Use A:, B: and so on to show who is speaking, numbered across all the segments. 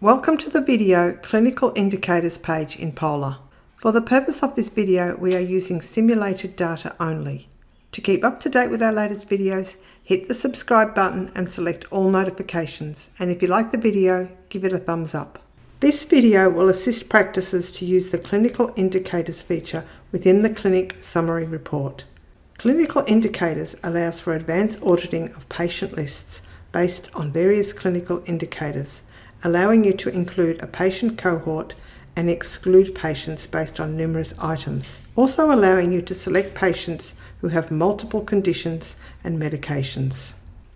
A: Welcome to the video Clinical Indicators page in Polar. For the purpose of this video, we are using simulated data only. To keep up to date with our latest videos, hit the subscribe button and select all notifications. And if you like the video, give it a thumbs up. This video will assist practices to use the Clinical Indicators feature within the Clinic Summary Report. Clinical Indicators allows for advanced auditing of patient lists based on various clinical indicators, allowing you to include a patient cohort and exclude patients based on numerous items, also allowing you to select patients who have multiple conditions and medications.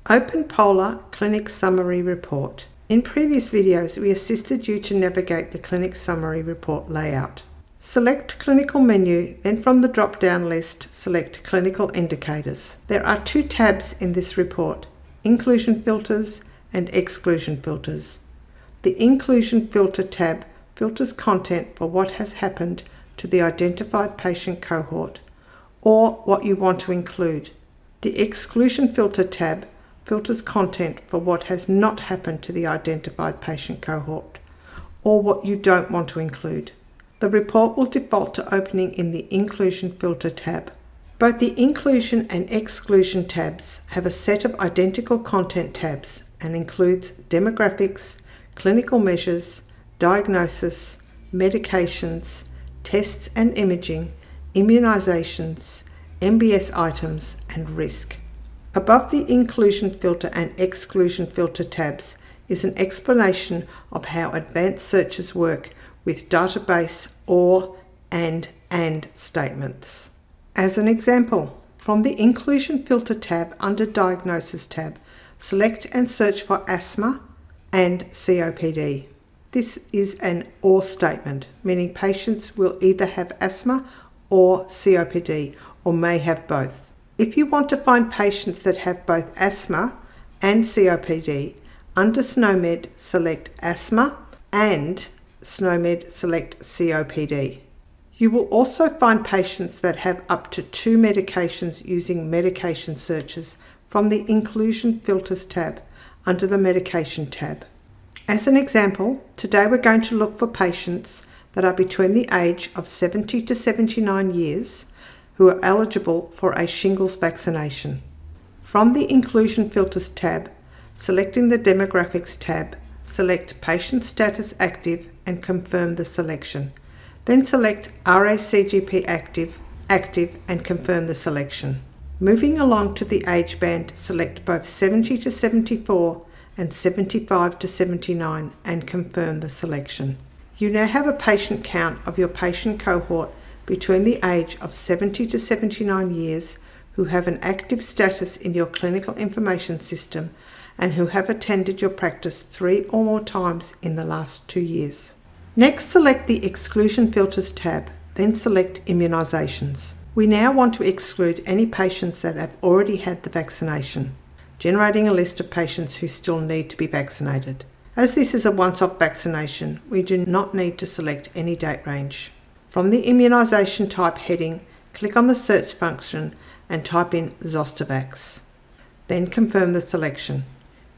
A: Open Polar Clinic Summary Report. In previous videos, we assisted you to navigate the Clinic Summary Report layout. Select Clinical Menu, then from the drop-down list, select Clinical Indicators. There are two tabs in this report: Inclusion Filters and Exclusion Filters. The Inclusion Filter tab filters content for what has happened to the identified patient cohort or what you want to include. The Exclusion Filter tab filters content for what has not happened to the identified patient cohort or what you don't want to include. The report will default to opening in the Inclusion Filter tab. Both the Inclusion and Exclusion tabs have a set of identical content tabs and includes demographics, clinical measures, diagnosis, medications, tests and imaging, immunizations, MBS items, and risk. Above the Inclusion Filter and Exclusion Filter tabs is an explanation of how advanced searches work with database or and statements. As an example, from the Inclusion Filter tab under Diagnosis tab, select and search for asthma and COPD. This is an or statement, meaning patients will either have asthma or COPD, or may have both. If you want to find patients that have both asthma and COPD, under SNOMED select asthma and SNOMED select COPD. You will also find patients that have up to 2 medications using medication searches from the Inclusion Filters tab under the Medication tab. As an example, today we're going to look for patients that are between the age of 70 to 79 years who are eligible for a shingles vaccination. From the Inclusion Filters tab, selecting the Demographics tab, select Patient Status Active and confirm the selection. Then select RACGP Active and confirm the selection. Moving along to the age band, select both 70 to 74 and 75 to 79 and confirm the selection. You now have a patient count of your patient cohort between the age of 70 to 79 years who have an active status in your clinical information system and who have attended your practice 3 or more times in the last 2 years. Next, select the Exclusion Filters tab, then select Immunizations. We now want to exclude any patients that have already had the vaccination, generating a list of patients who still need to be vaccinated. As this is a once-off vaccination, we do not need to select any date range. From the Immunization Type heading, click on the search function and type in Zostavax. Then confirm the selection.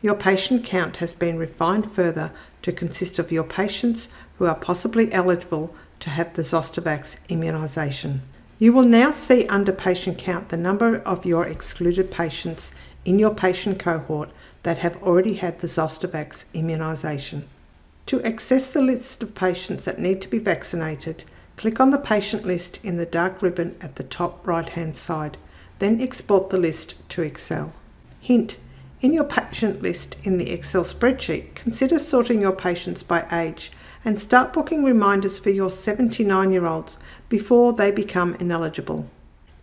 A: Your patient count has been refined further to consist of your patients who are possibly eligible to have the Zostavax immunization. You will now see under patient count the number of your excluded patients in your patient cohort that have already had the Zostavax immunization. To access the list of patients that need to be vaccinated, click on the patient list in the dark ribbon at the top right-hand side, then export the list to Excel. Hint: in your patient list in the Excel spreadsheet, consider sorting your patients by age and start booking reminders for your 79-year-olds before they become ineligible.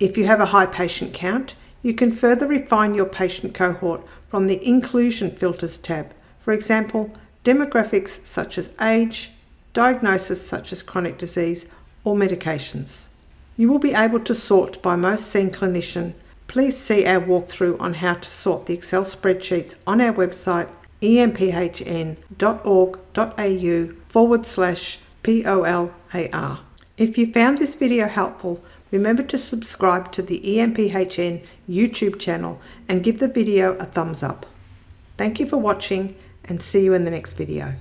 A: If you have a high patient count, you can further refine your patient cohort from the Inclusion Filters tab. For example, demographics such as age, diagnosis such as chronic disease, or medications. You will be able to sort by most seen clinician. Please see our walkthrough on how to sort the Excel spreadsheets on our website emphn.org.au/POLAR. If you found this video helpful, remember to subscribe to the EMPHN YouTube channel and give the video a thumbs up. Thank you for watching and see you in the next video.